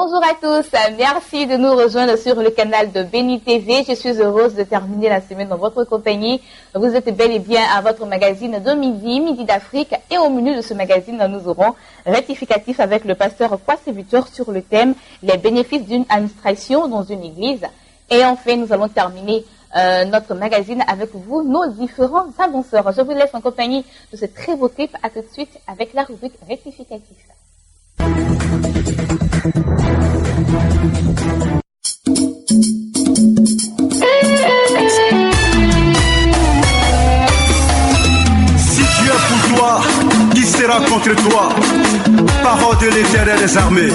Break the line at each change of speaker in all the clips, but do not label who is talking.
Bonjour à tous, merci de nous rejoindre sur le canal de Béni TV. Je suis heureuse de terminer la semaine dans votre compagnie. Vous êtes bel et bien à votre magazine de Midi d'Afrique. Et au menu de ce magazine, nous aurons rectificatif avec le pasteur Kwasi Victor sur le thème les bénéfices d'une administration dans une église. Et enfin, nous allons terminer notre magazine avec vous, nos différents annonceurs. Je vous laisse en compagnie de ce très beau clip. À tout de suite avec la rubrique rectificatif.
Si Dieu est pour toi, qui sera contre toi? Parole de l'Éternel des armées.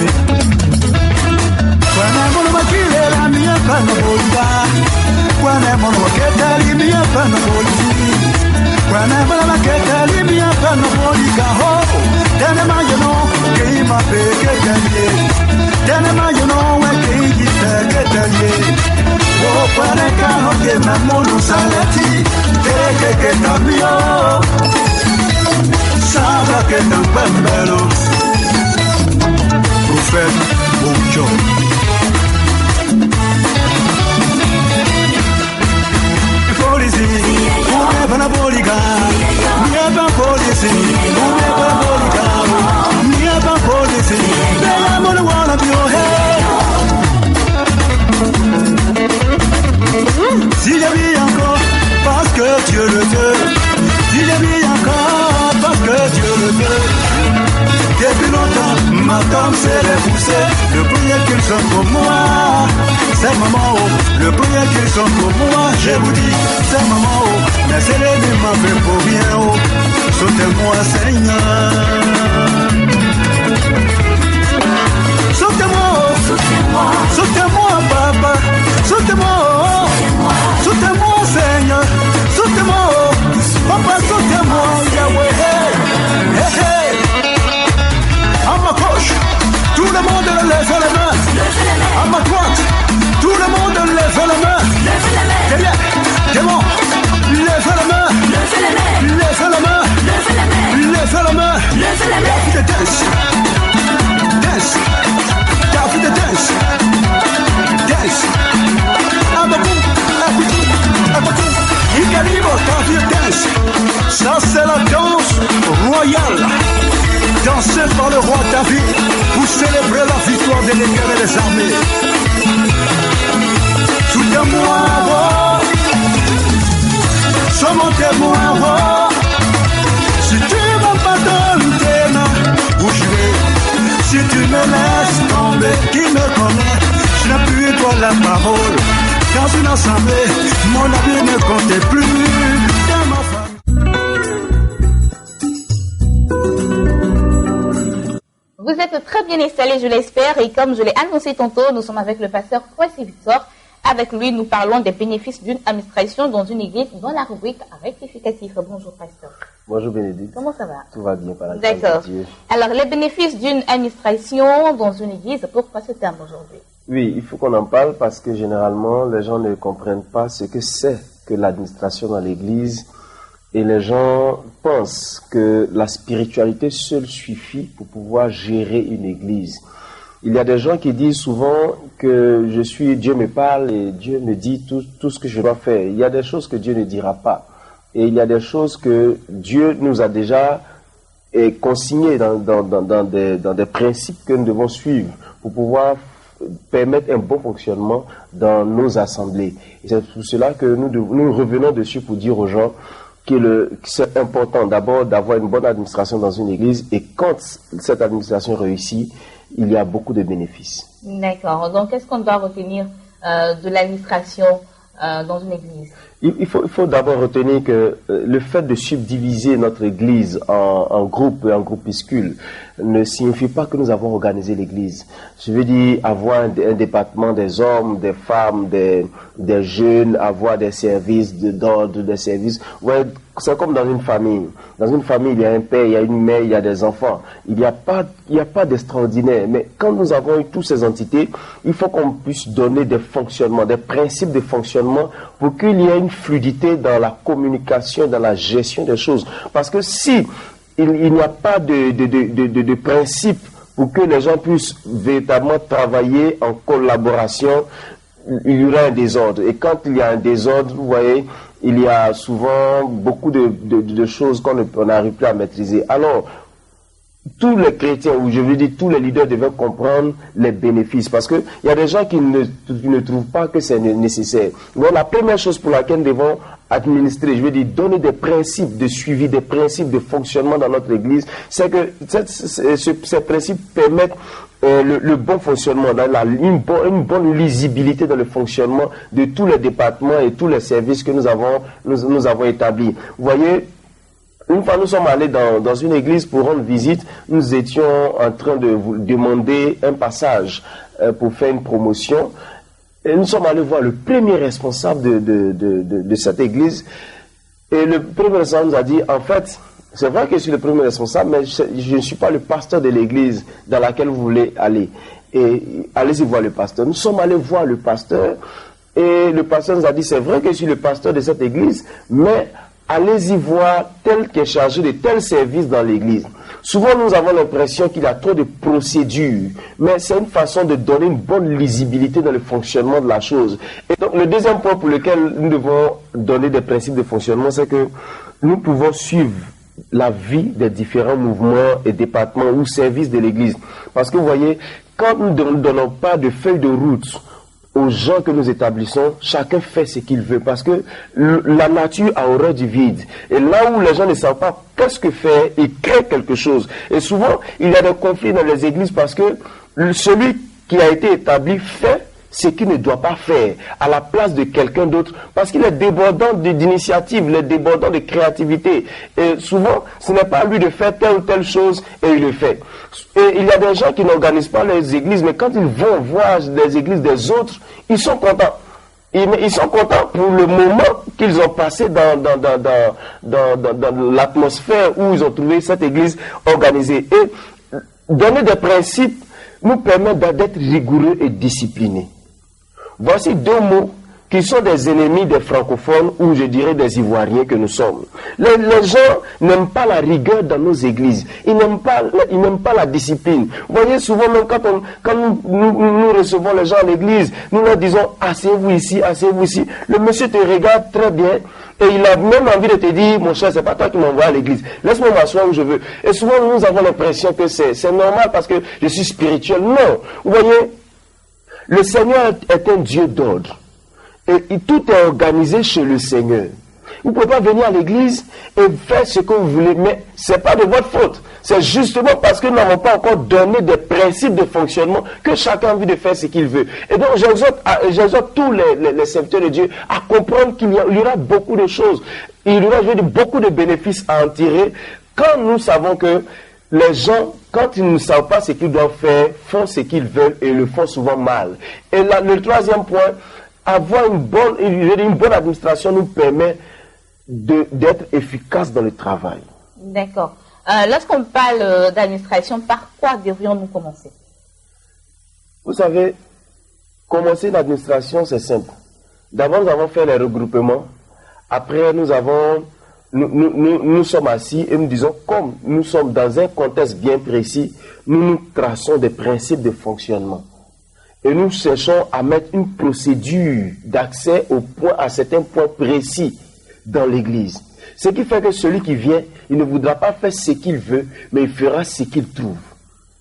Prophète Ocho. S'il y a bien encore, parce que Dieu le veut. S'il y a bien encore, parce que Dieu le veut. Depuis longtemps, ma femme s'est repoussée. Le premier qu'ils sont pour moi, c'est maman. Le premier qu'ils sont pour moi, je vous dis, c'est maman. Mais c'est l'ennemi m'a fait pour rien. Sautez-moi, Seigneur. Sautez-moi, sautez-moi, sautez-moi, papa. Sautez-moi, sautez-moi, Seigneur. Sautez-moi, papa, sautez-moi, Yahweh. Hey, hey. À ma gauche, tout le monde lève les mains. À ma droite, tout le monde lève les mains. Derrière, devant, lève les mains. Lève les mains. Lève les mains. David dance. Dance. David dance. Dance. Ababou, ababou, ababou. Igalibo, David dance. Ça c'est la danse royale. Dansé par le roi David pour célébrer la victoire de l'Éternel des armées. Soutiens-moi, roi. Sois mon témoin, roi. Si tu m'as pas donné tes mains, où je vais. Si tu me laisses tomber, qui me connaît, je n'ai plus toi la parole. Dans une assemblée, mon avis ne comptait plus. Dans ma famille.
Vous êtes très bien installés, je l'espère, et comme je l'ai annoncé tantôt, nous sommes avec le pasteur Kwasi Victor. Avec lui, nous parlons des bénéfices d'une administration dans une église dans la rubrique rectificatif. Bonjour, pasteur.
Bonjour, Bénédicte.
Comment ça va?
Tout va bien, par la
grâce de Dieu. Alors, les bénéfices d'une administration dans une église, pourquoi ce terme aujourd'hui?
Oui, il faut qu'on en parle parce que généralement, les gens ne comprennent pas ce que c'est que l'administration dans l'église. Et les gens pensent que la spiritualité seule suffit pour pouvoir gérer une église. Il y a des gens qui disent souvent que Dieu me parle et Dieu me dit tout ce que je dois faire. Il y a des choses que Dieu ne dira pas. Et il y a des choses que Dieu nous a déjà consignées dans des principes que nous devons suivre pour pouvoir permettre un bon fonctionnement dans nos assemblées. Et c'est pour cela que nous revenons dessus pour dire aux gens que c'est important d'abord d'avoir une bonne administration dans une église et quand cette administration réussit, il y a beaucoup de bénéfices. D'accord.
Donc, qu'est-ce qu'on doit retenir de l'administration dans une église?
Il faut d'abord retenir que le fait de subdiviser notre église en groupes et en groupuscules ne signifie pas que nous avons organisé l'église. Je veux dire avoir un département des hommes, des femmes, des jeunes, avoir des services d'ordre, des services. Ouais, c'est comme dans une famille. Dans une famille, il y a un père, il y a une mère, il y a des enfants. Il n'y a pas d'extraordinaire. Mais quand nous avons eu toutes ces entités, il faut qu'on puisse donner des fonctionnements, des principes de fonctionnement pour qu'il y ait une fluidité dans la communication, dans la gestion des choses. Parce que si il n'y a pas de principe pour que les gens puissent véritablement travailler en collaboration, il y aura un désordre. Et quand il y a un désordre, vous voyez, il y a souvent beaucoup de choses qu'on n'arrive plus à maîtriser. Alors, tous les chrétiens, ou je veux dire tous les leaders devaient comprendre les bénéfices, parce qu'il y a des gens qui ne trouvent pas que c'est nécessaire. Donc la première chose pour laquelle nous devons administrer, je veux dire donner des principes de suivi, des principes de fonctionnement dans notre Église, c'est que ces principes permettent le bon fonctionnement, une bonne lisibilité dans le fonctionnement de tous les départements et tous les services que nous avons établis. Vous voyez, une fois nous sommes allés dans une église pour rendre visite, nous étions en train de vous demander un passage pour faire une promotion. Et nous sommes allés voir le premier responsable de cette église. Et le premier responsable nous a dit, en fait, c'est vrai que je suis le premier responsable, mais je ne suis pas le pasteur de l'église dans laquelle vous voulez aller. Et allez-y voir le pasteur. Nous sommes allés voir le pasteur. Et le pasteur nous a dit, c'est vrai que je suis le pasteur de cette église, mais allez-y voir tel qui est chargé de tel service dans l'église. Souvent, nous avons l'impression qu'il y a trop de procédures, mais c'est une façon de donner une bonne lisibilité dans le fonctionnement de la chose. Et donc, le deuxième point pour lequel nous devons donner des principes de fonctionnement, c'est que nous pouvons suivre la vie des différents mouvements et départements ou services de l'église. Parce que vous voyez, quand nous ne donnons pas de feuille de route aux gens que nous établissons, chacun fait ce qu'il veut, parce que la nature a horreur du vide. Et là où les gens ne savent pas qu'est-ce que faire, ils créent quelque chose. Et souvent, il y a des conflits dans les églises parce que celui qui a été établi fait ce qu'il ne doit pas faire à la place de quelqu'un d'autre, parce qu'il est débordant d'initiative, il est débordant de créativité. Et souvent, ce n'est pas à lui de faire telle ou telle chose et il le fait. Et il y a des gens qui n'organisent pas les églises, mais quand ils vont voir les églises des autres, ils sont contents. Ils sont contents pour le moment qu'ils ont passé dans l'atmosphère où ils ont trouvé cette église organisée. Et donner des principes nous permet d'être rigoureux et disciplinés. Voici deux mots qui sont des ennemis des francophones ou je dirais des Ivoiriens que nous sommes. Les gens n'aiment pas la rigueur dans nos églises. Ils n'aiment pas la discipline. Vous voyez, souvent même quand nous recevons les gens à l'église, nous leur disons asseyez-vous ici, asseyez-vous ici. Le monsieur te regarde très bien et il a même envie de te dire mon cher, c'est pas toi qui m'envoies à l'église. Laisse-moi m'asseoir où je veux. Et souvent nous avons l'impression que c'est normal parce que je suis spirituel. Non. Vous voyez, le Seigneur est un Dieu d'ordre. Et tout est organisé chez le Seigneur. Vous ne pouvez pas venir à l'église et faire ce que vous voulez, mais ce n'est pas de votre faute. C'est justement parce que nous n'avons pas encore donné des principes de fonctionnement que chacun a envie de faire ce qu'il veut. Et donc j'exhorte tous les serviteurs de Dieu à comprendre qu'il y aura beaucoup de choses. Il y aura beaucoup de bénéfices à en tirer quand nous savons que les gens, quand ils ne savent pas ce qu'ils doivent faire, font ce qu'ils veulent et le font souvent mal. Et là, le troisième point, avoir une bonne administration nous permet d'être efficace dans le travail.
D'accord. Lorsqu'on parle d'administration, par quoi devrions-nous commencer?
Vous savez, commencer l'administration, c'est simple. D'abord, nous avons fait les regroupements. Après, nous sommes assis et nous disons, comme nous sommes dans un contexte bien précis, nous traçons des principes de fonctionnement. Et nous cherchons à mettre une procédure d'accès à certains points précis dans l'église. Ce qui fait que celui qui vient, il ne voudra pas faire ce qu'il veut, mais il fera ce qu'il trouve.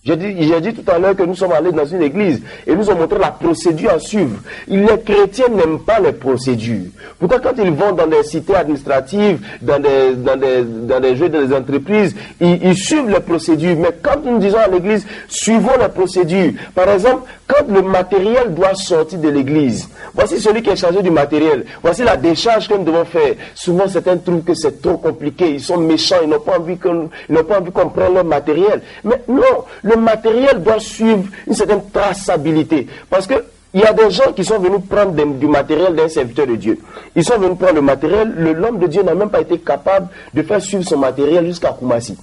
J'ai dit tout à l'heure que nous sommes allés dans une église et nous ont montré la procédure à suivre. Les chrétiens n'aiment pas les procédures. Pourquoi quand ils vont dans des cités administratives, dans des entreprises, ils suivent les procédures. Mais quand nous disons à l'église, suivons les procédures. Par exemple, quand le matériel doit sortir de l'église, voici celui qui est chargé du matériel. Voici la décharge que nous devons faire. Souvent, certains trouvent que c'est trop compliqué. Ils sont méchants. Ils n'ont pas envie qu'on prenne leur matériel. Mais non, le matériel doit suivre une certaine traçabilité. Parce que il y a des gens qui sont venus prendre du matériel d'un serviteur de Dieu. Ils sont venus prendre le matériel. L'homme de Dieu n'a même pas été capable de faire suivre son matériel jusqu'à Koumassi.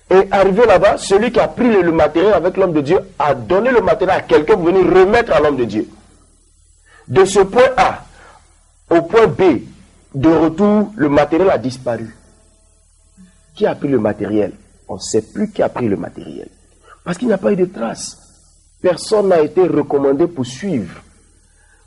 Et arrivé là-bas, celui qui a pris le matériel avec l'homme de Dieu a donné le matériel à quelqu'un pour venir remettre à l'homme de Dieu. De ce point A au point B, de retour, le matériel a disparu. Qui a pris le matériel? On ne sait plus qui a pris le matériel. Parce qu'il n'y a pas eu de traces. Personne n'a été recommandé pour suivre.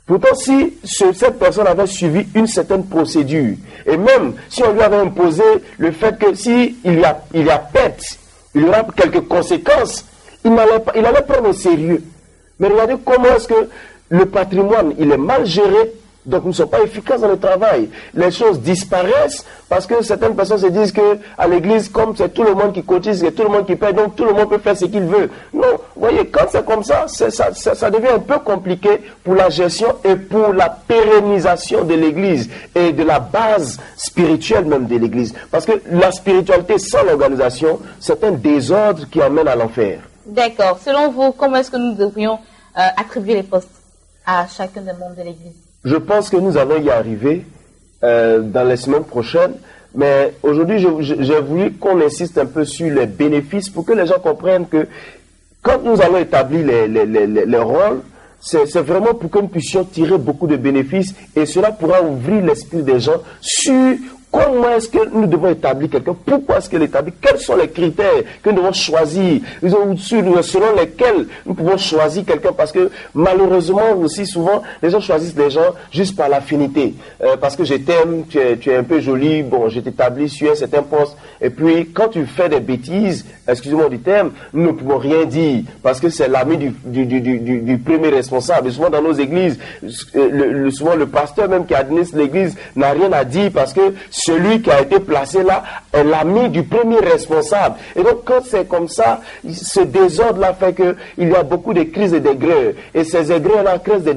Pourtant, si cette personne avait suivi une certaine procédure, et même si on lui avait imposé le fait que s'il y a perte, il y aura quelques conséquences, il allait prendre au sérieux. Mais regardez comment est-ce que le patrimoine, il est mal géré, donc nous ne sommes pas efficaces dans le travail. Les choses disparaissent parce que certaines personnes se disent qu'à l'église, comme c'est tout le monde qui cotise, c'est tout le monde qui paie, donc tout le monde peut faire ce qu'il veut. Non, vous voyez, quand c'est comme ça, ça devient un peu compliqué pour la gestion et pour la pérennisation de l'église et de la base spirituelle même de l'église. Parce que la spiritualité sans l'organisation, c'est un désordre qui amène à l'enfer.
D'accord. Selon vous, comment est-ce que nous devrions attribuer les postes à chacun des membres de l'église?
Je pense que nous allons y arriver dans les semaines prochaines, mais aujourd'hui, j'ai voulu qu'on insiste un peu sur les bénéfices pour que les gens comprennent que quand nous allons établir les rôles, c'est vraiment pour que nous puissions tirer beaucoup de bénéfices et cela pourra ouvrir l'esprit des gens sur comment est-ce que nous devons établir quelqu'un, pourquoi est-ce qu'il est établi, quels sont les critères que nous devons choisir, selon lesquels nous pouvons choisir quelqu'un, parce que malheureusement aussi souvent les gens choisissent les gens juste par l'affinité, parce que je t'aime, tu es un peu joli, bon je t'établis sur un certain poste, et puis quand tu fais des bêtises, excusez-moi du terme, nous ne pouvons rien dire, parce que c'est l'ami du premier responsable, et souvent dans nos églises, souvent le pasteur même qui administre l'église n'a rien à dire, parce que celui qui a été placé là est l'ami du premier responsable. Et donc quand c'est comme ça, ce désordre-là fait qu'il y a beaucoup de crises et d'aigreurs. Et ces aigreurs-là créent des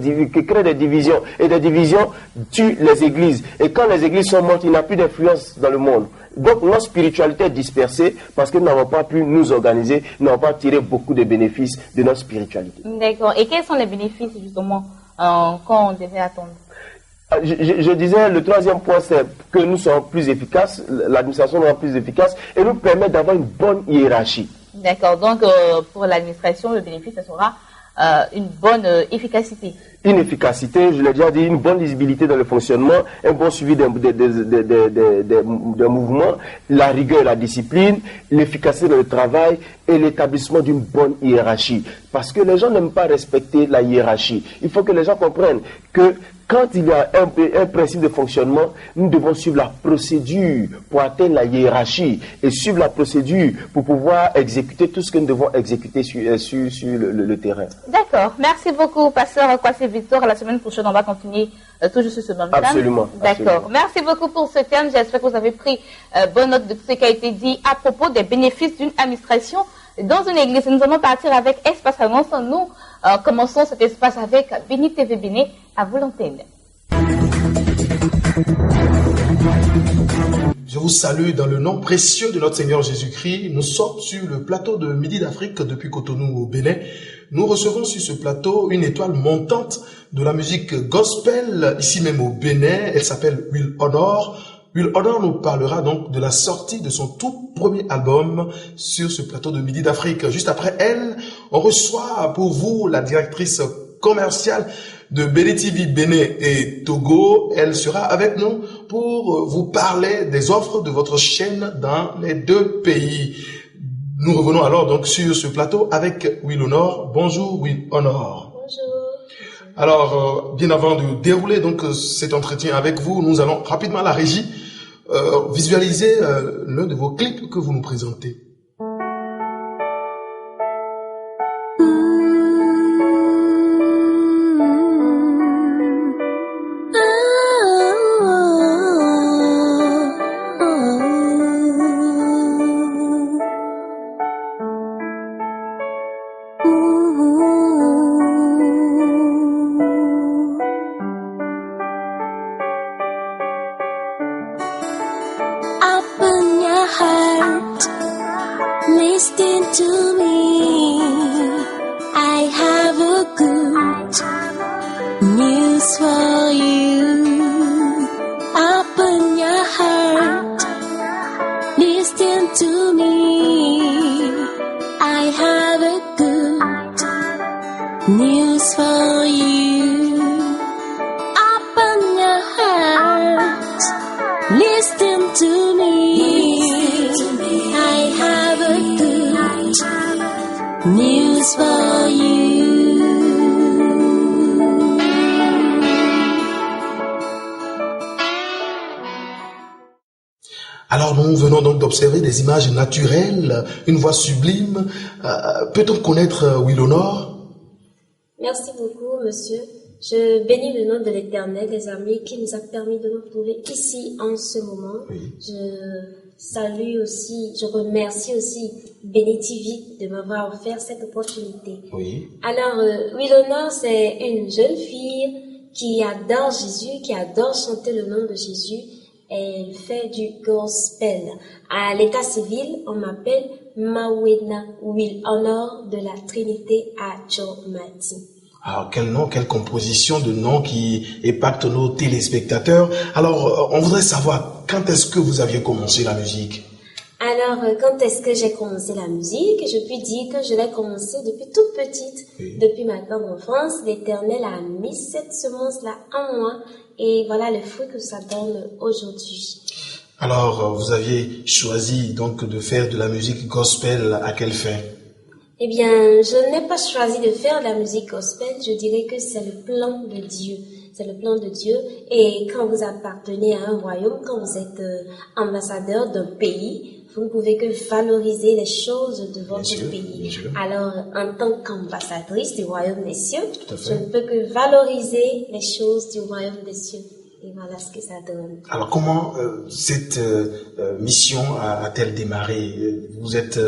divisions. Et des divisions tuent les églises. Et quand les églises sont mortes, il n'y a plus d'influence dans le monde. Donc notre spiritualité est dispersée parce que nous n'avons pas pu nous organiser, nous n'avons pas tiré beaucoup de bénéfices de notre spiritualité.
D'accord. Et quels sont les bénéfices justement quand on devait attendre?
Je disais, le troisième point, c'est que nous sommes plus efficaces, l'administration sera plus efficace et nous permet d'avoir une bonne hiérarchie.
D'accord, donc pour l'administration, le bénéfice, ça sera une bonne efficacité.
Une efficacité, je l'ai déjà dit, une bonne lisibilité dans le fonctionnement, un bon suivi des mouvements, la rigueur et la discipline, l'efficacité dans le travail et l'établissement d'une bonne hiérarchie. Parce que les gens n'aiment pas respecter la hiérarchie. Il faut que les gens comprennent que quand il y a un principe de fonctionnement, nous devons suivre la procédure pour atteindre la hiérarchie et suivre la procédure pour pouvoir exécuter tout ce que nous devons exécuter sur le terrain.
D'accord. Merci beaucoup, Pasteur Kwasi Victor. La semaine prochaine, on va continuer toujours sur ce même thème.
Absolument.
D'accord. Merci beaucoup pour ce thème. J'espère que vous avez pris bonne note de tout ce qui a été dit à propos des bénéfices d'une administration dans une église. Nous allons partir avec Espace Annonce. Nous commençons cet espace avec Béni TV Béné à vous l'antenne.
Je vous salue dans le nom précieux de notre Seigneur Jésus-Christ. Nous sommes sur le plateau de Midi d'Afrique depuis Cotonou au Bénin. Nous recevons sur ce plateau une étoile montante de la musique gospel, ici même au Bénin. Elle s'appelle Will Honor. Will Honor nous parlera donc de la sortie de son tout premier album sur ce plateau de Midi d'Afrique. Juste après elle, on reçoit pour vous la directrice commerciale de Béni TV Bénin et Togo. Elle sera avec nous pour vous parler des offres de votre chaîne dans les deux pays. Nous revenons alors donc sur ce plateau avec Will Honor. Bonjour Will Honor.
Bonjour.
Alors, bien avant de dérouler donc cet entretien avec vous, nous allons rapidement à la régie visualiser l'un de vos clips que vous nous présentez.
news for you.
Alors nous venons donc d'observer des images naturelles, une voix sublime. Peut-on connaître Willonor?
Merci beaucoup, monsieur. Je bénis le nom de l'Éternel, les amis, qui nous a permis de nous trouver ici en ce moment.
Oui.
Je salue aussi, je remercie aussi Béni TV de m'avoir offert cette opportunité.
Oui.
Alors, Willonor, c'est une jeune fille qui adore Jésus, qui adore chanter le nom de Jésus. Elle fait du gospel. À l'état civil, on m'appelle Mawena Willonor de la Trinité à Chomati.
Alors, quel nom, quelle composition de noms qui impacte nos téléspectateurs. Alors, on voudrait savoir, quand est-ce que vous aviez commencé la musique?
Alors, quand est-ce que j'ai commencé la musique? Je puis dire que je l'ai commencé depuis toute petite.
Oui.
Depuis ma tendre enfance, l'Éternel a mis cette semence-là en moi. Et voilà le fruit que ça donne aujourd'hui.
Alors, vous aviez choisi donc de faire de la musique gospel à quelle fin?
Eh bien, je n'ai pas choisi de faire de la musique gospel. Je dirais que c'est le plan de Dieu. C'est le plan de Dieu. Et quand vous appartenez à un royaume, quand vous êtes ambassadeur d'un pays, vous ne pouvez que valoriser les choses de votre pays.
Bien sûr.
Alors, en tant qu'ambassadrice du royaume des cieux,
Tout à fait.
je ne peux que valoriser les choses du royaume des cieux. Et voilà ce que ça donne.
Alors, comment cette mission a-t-elle démarré? Vous êtes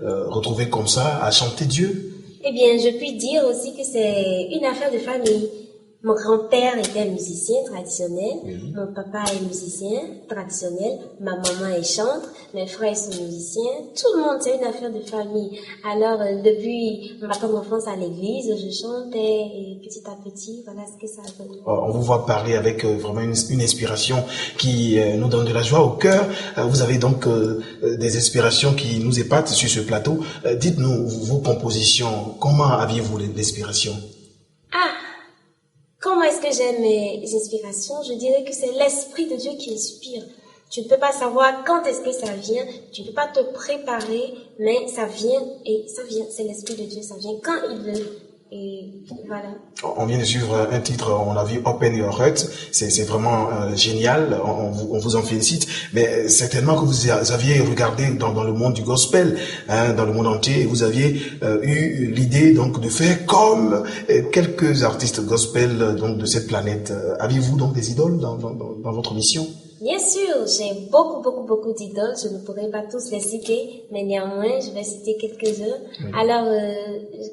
retrouvé comme ça à chanter Dieu?
Eh bien, je puis dire aussi que c'est une affaire de famille. Mon grand-père était musicien traditionnel,
Oui.
mon papa est musicien traditionnel, ma maman est chantre, mes frères sont musiciens, tout le monde, c'est une affaire de famille. Alors, depuis ma tendre enfance à l'église, je chantais et petit à petit, voilà ce que ça donne.
On vous voit parler avec vraiment une inspiration qui nous donne de la joie au cœur. Vous avez donc des inspirations qui nous épatent sur ce plateau. Dites-nous vos compositions, comment aviez-vous l'inspiration?
Comment est-ce que j'aime mes inspirations? Je dirais que c'est l'Esprit de Dieu qui inspire. Tu ne peux pas savoir quand est-ce que ça vient, tu ne peux pas te préparer, mais ça vient et ça vient. C'est l'Esprit de Dieu, ça vient quand il veut. Et voilà.
On vient de suivre un titre, on a vu Open Your Heart, c'est vraiment génial, on vous en félicite, mais certainement que vous aviez regardé dans le monde du gospel, dans le monde entier, et vous aviez eu l'idée donc de faire comme quelques artistes gospel donc de cette planète. Aviez-vous donc des idoles dans votre mission?
Bien sûr, j'ai beaucoup d'idoles. Je ne pourrais pas tous les citer, mais néanmoins, je vais citer quelques-uns.
Oui.
Alors,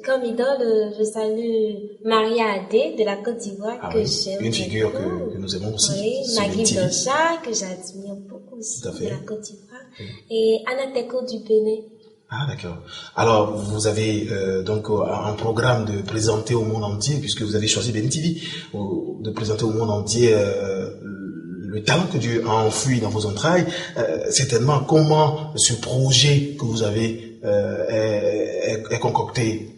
comme idole, je salue Maria Adé de la Côte d'Ivoire, que j'aime.
Une figure
beaucoup.
que nous aimons aussi.
Oui,
sur
Magui
BNTV.
Blanchard, que j'admire beaucoup aussi,
Tout à fait.
de la Côte d'Ivoire. Et Anna Teko du Bénin.
Ah, d'accord. Alors, vous avez donc un programme de présenter au monde entier, puisque vous avez choisi BNTV, de présenter au monde entier le talent que Dieu a enfoui dans vos entrailles. Certainement, comment ce projet que vous avez est concocté?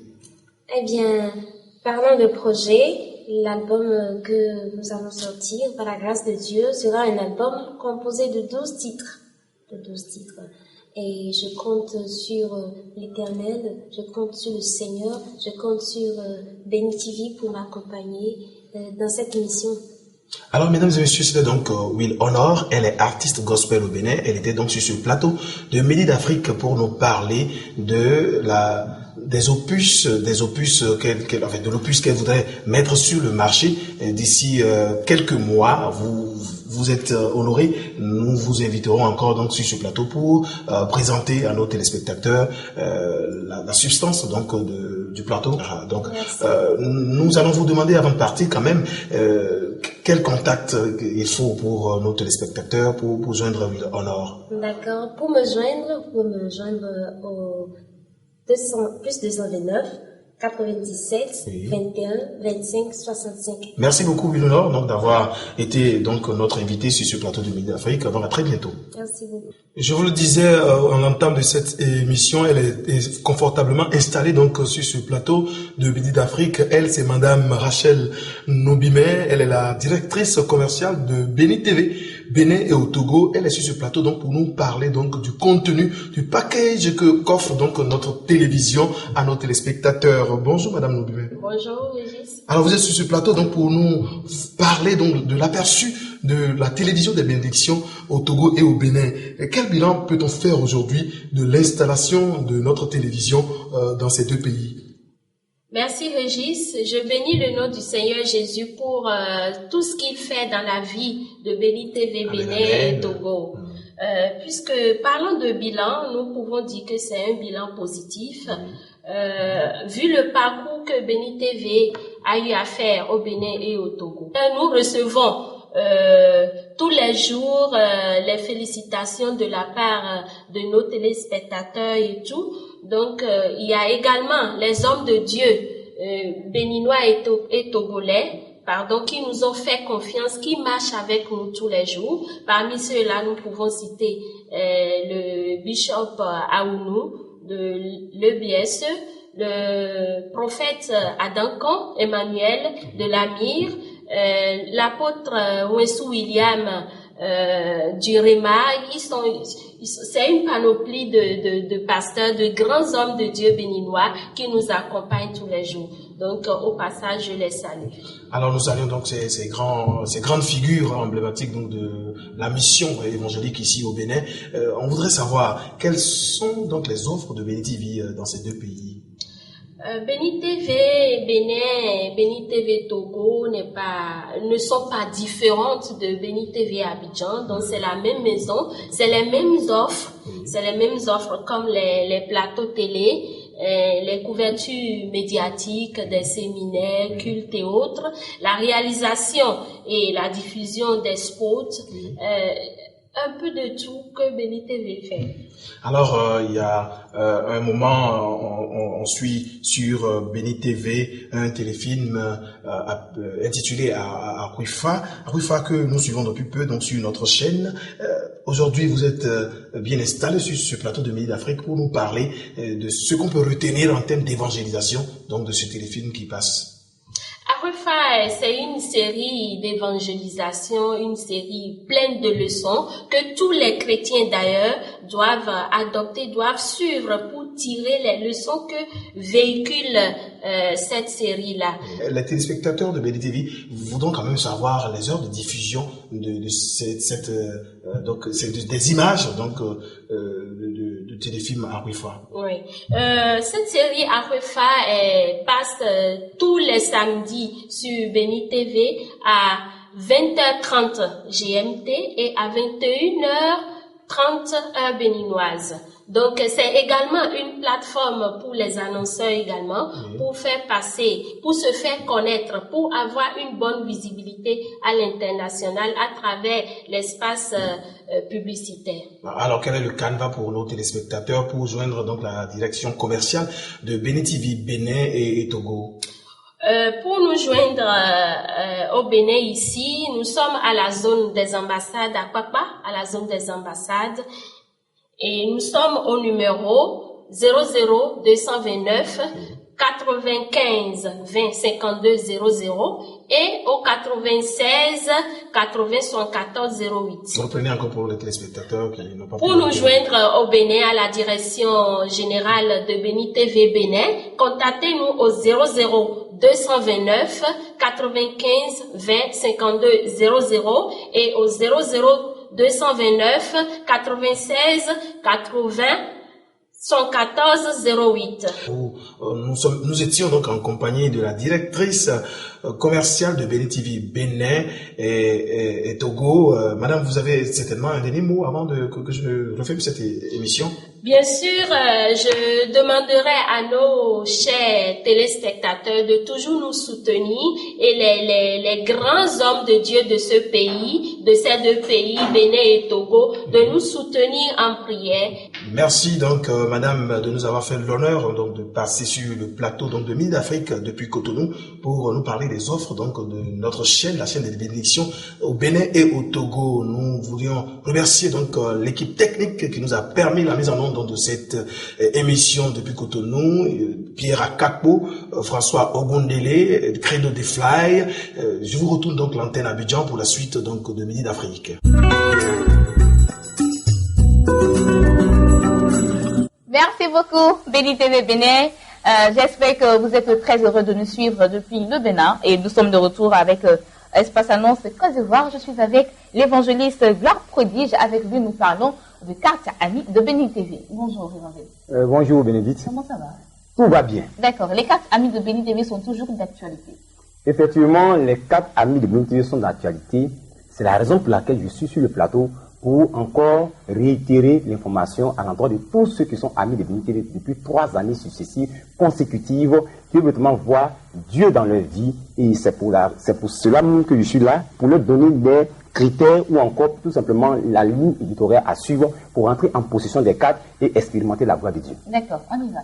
Eh bien, parlant de projet, l'album que nous allons sortir, par la grâce de Dieu, sera un album composé de 12 titres. Et je compte sur l'Éternel, je compte sur le Seigneur, je compte sur Béni TV pour m'accompagner dans cette mission.
Alors, mesdames et messieurs, c'était donc Willonor. Elle est artiste gospel au Bénin. Elle était donc sur ce plateau de Midi d'Afrique pour nous parler de de l'opus qu'elle voudrait mettre sur le marché d'ici quelques mois. Vous êtes honorés. Nous vous inviterons encore donc sur ce plateau pour présenter à nos téléspectateurs la substance donc du plateau. Donc, nous allons vous demander avant de partir quand même quel contact il faut pour nos téléspectateurs pour joindre Willonor.
D'accord. Pour me joindre, vous pouvez me joindre au plus 229 97
Oui.
21 25 65.
Merci beaucoup Willonor donc d'avoir été donc notre invité sur ce plateau de Midi d'Afrique. Donc à très bientôt.
Merci beaucoup.
Je vous le disais en l'entame de cette émission, elle est confortablement installée donc sur ce plateau de Midi d'Afrique. Elle, c'est Madame Rachel Nobime. Elle est la directrice commerciale de Béni TV. Bénin et au Togo. Elle est sur ce plateau donc pour nous parler donc du contenu, du package qu'offre donc notre télévision à nos téléspectateurs. Bonjour Madame Nobumé.
Bonjour Régis.
Alors vous êtes sur ce plateau donc pour nous parler donc de l'aperçu de la télévision des bénédictions au Togo et au Bénin. Quel bilan peut-on faire aujourd'hui de l'installation de notre télévision dans ces deux pays?
Merci Régis. Je bénis le nom du Seigneur Jésus pour tout ce qu'il fait dans la vie de Béni TV Bénin et Togo. Puisque parlant de bilan, nous pouvons dire que c'est un bilan positif. Vu le parcours que Béni TV a eu à faire au Bénin et au Togo. Nous recevons tous les jours les félicitations de la part de nos téléspectateurs et tout. Donc il y a également les hommes de Dieu béninois et togolais qui nous ont fait confiance, qui marchent avec nous tous les jours. Parmi ceux-là, nous pouvons citer le bishop Aounou de l'EBSE, le prophète Adankan Emmanuel de l'Amir, l'apôtre Wessou William du Réma. C'est une panoplie de pasteurs, de grands hommes de Dieu béninois qui nous accompagnent tous les jours. Donc, au passage, je les salue.
Alors, nous saluons donc ces grandes figures emblématiques donc de la mission évangélique ici au Bénin. On voudrait savoir quelles sont donc les offres de Béni TV dans ces deux pays.
Béni TV Bénin, Béni TV Togo ne sont pas différentes de Béni TV Abidjan, donc c'est la même maison, c'est les mêmes offres comme les plateaux télé, les couvertures médiatiques des séminaires, cultes et autres, la réalisation et la diffusion des spots, un peu de tout que Béni TV fait.
Alors, il y a un moment, on suit sur Béni TV un téléfilm intitulé Aquifa que nous suivons depuis peu donc sur notre chaîne. Aujourd'hui, vous êtes bien installé sur ce plateau de Midi d'Afrique pour nous parler de ce qu'on peut retenir en termes d'évangélisation donc de ce téléfilm qui passe.
Aquifa, c'est une série d'évangélisation, une série pleine de leçons que tous les chrétiens d'ailleurs doivent adopter, doivent suivre pour tirer les leçons que véhicule cette série-là.
Les téléspectateurs de Béni TV voudront quand même savoir les heures de diffusion de des images donc de téléfilm Aquifa.
Oui, cette série Aquifa passe tous les samedis sur Béni TV à 20h30 GMT et à 21h30 heure béninoise. Donc c'est également une plateforme pour les annonceurs également, pour faire passer, pour se faire connaître, pour avoir une bonne visibilité à l'international à travers l'espace publicitaire.
Alors quel est le canevas pour nos téléspectateurs pour joindre donc la direction commerciale de Béni TV Bénin et Togo?
Pour nous joindre au Bénin ici, nous sommes à la zone des ambassades à Papa, à la zone des ambassades. Et nous sommes au numéro 00229 95 20 52 00 et au 96 80 74 08.
Reprenez encore pour les téléspectateurs qui n'ont pas pu.
Pour nous joindre au Bénin à la direction générale de Béni TV Bénin, contactez-nous au 00229 95 20 52 00 et au 00229 96 80 114 08.
Nous étions donc en compagnie de la directrice commerciale de Béni TV Bénin et Togo. Madame, vous avez certainement un dernier mot avant que je referme cette émission?
Bien sûr, je demanderai à nos chers téléspectateurs de toujours nous soutenir et les grands hommes de Dieu de ce pays, de ces deux pays, Bénin et Togo, de nous soutenir en prière.
Merci donc Madame de nous avoir fait l'honneur donc de passer sur le plateau donc de Midi d'Afrique depuis Cotonou pour nous parler des offres donc de notre chaîne, la chaîne des bénédictions au Bénin et au Togo. Nous voulions remercier donc l'équipe technique qui nous a permis la mise en œuvre de cette émission depuis Cotonou, Pierre Akakpo, François Ogondele, Credo de Fly. Je vous retourne donc l'antenne à Abidjan pour la suite donc de Midi d'Afrique.
Merci beaucoup, Béni TV Bénin. J'espère que vous êtes très heureux de nous suivre depuis le Bénin et nous sommes de retour avec Espace Annonce Côte d'Ivoire. Je suis avec l'évangéliste Gloire Prodige. Avec lui, nous parlons de cartes amies de Béni TV. Bonjour, évangéliste.
Bonjour, Bénédicte.
Comment ça va?
Tout va bien.
D'accord. Les cartes amies de Béni TV sont toujours d'actualité.
Effectivement, les cartes amies de Béni TV sont d'actualité. C'est la raison pour laquelle je suis sur le plateau pour encore réitérer l'information à l'endroit de tous ceux qui sont amis de Béni TV depuis 3 années successives, consécutives, qui veulent vraiment voir Dieu dans leur vie. Et c'est pour cela même que je suis là, pour leur donner des critères ou encore tout simplement la ligne éditoriale à suivre pour entrer en possession des cartes et expérimenter la gloire de Dieu.
D'accord, on y va.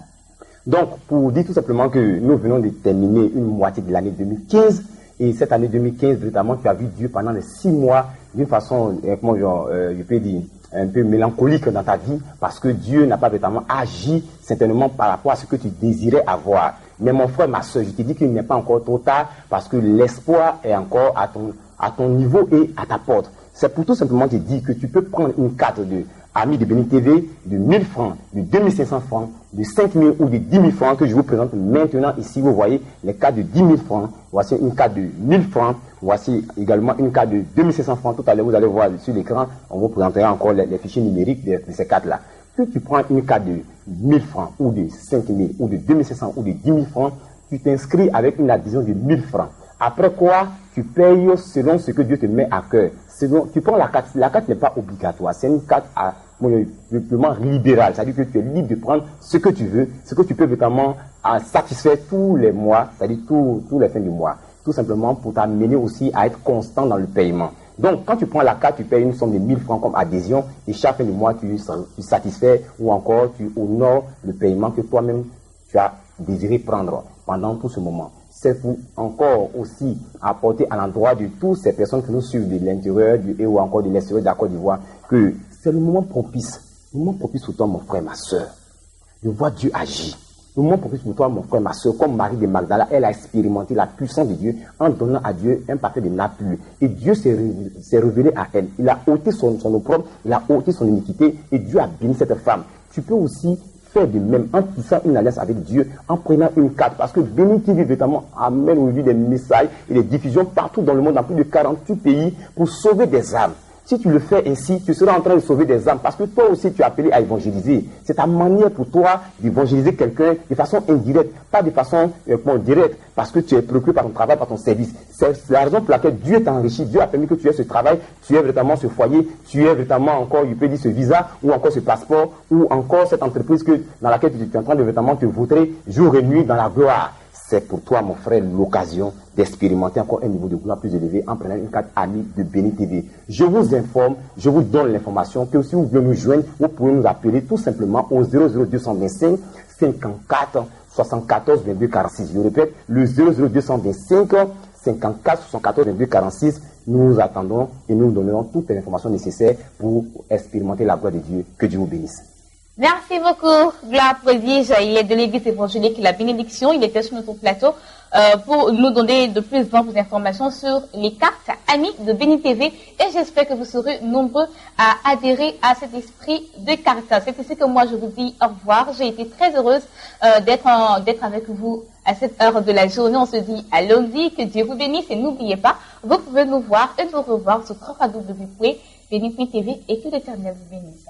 Donc, pour dire tout simplement que nous venons de terminer une moitié de l'année 2015, et cette année 2015, notamment, tu as vu Dieu pendant les 6 mois d'une façon, je peux dire, un peu mélancolique dans ta vie, parce que Dieu n'a pas véritablement agi certainement par rapport à ce que tu désirais avoir. Mais mon frère, ma soeur, je te dis qu'il n'est pas encore trop tard, parce que l'espoir est encore à ton niveau et à ta porte. C'est pour tout simplement te dire que tu peux prendre une carte de Amis de Béni TV de 1000 francs, de 2500 francs, de 5000 ou de 10 000 francs que je vous présente maintenant ici. Vous voyez les cartes de 10 000 francs. Voici une carte de 1000 francs. Voici également une carte de 2500 francs. Tout à l'heure, vous allez voir sur l'écran, on vous présentera encore les fichiers numériques de ces cartes-là. Que tu prends une carte de 1000 francs ou de 5000 ou de 2500 ou de 10 000 francs, tu t'inscris avec une adhésion de 1000 francs. Après quoi, tu payes selon ce que Dieu te met à cœur. Tu prends la carte. La carte n'est pas obligatoire. C'est une carte vraiment libérale. C'est-à-dire que tu es libre de prendre ce que tu veux, ce que tu peux vraiment satisfaire tous les mois, c'est-à-dire tous les fins du mois. Tout simplement pour t'amener aussi à être constant dans le paiement. Donc, quand tu prends la carte, tu payes une somme de 1000 francs comme adhésion et chaque fin du mois, tu satisfais ou encore tu honores le paiement que toi-même tu as désiré prendre pendant tout ce moment. C'est pour encore aussi apporter à l'endroit de toutes ces personnes qui nous suivent de l'intérieur et ou encore de l'extérieur de la Côte d'Ivoire que c'est le moment propice pour toi, mon frère, ma soeur, de voir Dieu agir. Le moment propice pour toi, mon frère, ma soeur, comme Marie de Magdala, elle a expérimenté la puissance de Dieu en donnant à Dieu un parfait de nappe. Et Dieu s'est révélé à elle. Il a ôté son opprobre, il a ôté son iniquité et Dieu a béni cette femme. Tu peux aussi faire de même en tissant une alliance avec Dieu, en prenant une carte, parce que Béni TV notamment amène aujourd'hui des messages et des diffusions partout dans le monde, dans plus de 48 pays, pour sauver des âmes. Si tu le fais ainsi, tu seras en train de sauver des âmes, parce que toi aussi tu es appelé à évangéliser. C'est ta manière pour toi d'évangéliser quelqu'un de façon indirecte, pas de façon directe, parce que tu es préoccupé par ton travail, par ton service. C'est la raison pour laquelle Dieu t'a enrichi, Dieu a permis que tu aies ce travail, tu aies véritablement ce foyer, tu aies véritablement encore, je peux dire, ce visa, ou encore ce passeport, ou encore cette entreprise dans laquelle tu es en train de véritablement te vautrer jour et nuit dans la gloire. C'est pour toi, mon frère, l'occasion d'expérimenter encore un niveau de gloire plus élevé en prenant une carte amie de Béni TV. Je vous informe, je vous donne l'information que si vous voulez nous joindre, vous pouvez nous appeler tout simplement au 00225 54 74 22 46. Je répète, le 00225 54 74 22 46. Nous vous attendons et nous vous donnerons toutes les informations nécessaires pour expérimenter la gloire de Dieu. Que Dieu vous bénisse.
Merci beaucoup, Gloire Prodige. Il est de l'église évangélique La Bénédiction. Il était sur notre plateau pour nous donner de plus d'amples informations sur les cartes amies de Béni TV. Et j'espère que vous serez nombreux à adhérer à cet esprit de cartes. C'est ici que moi je vous dis au revoir. J'ai été très heureuse d'être avec vous à cette heure de la journée. On se dit à lundi. Que Dieu vous bénisse. Et n'oubliez pas, vous pouvez nous voir et nous revoir sur www.béni.tv et que l'Éternel vous bénisse.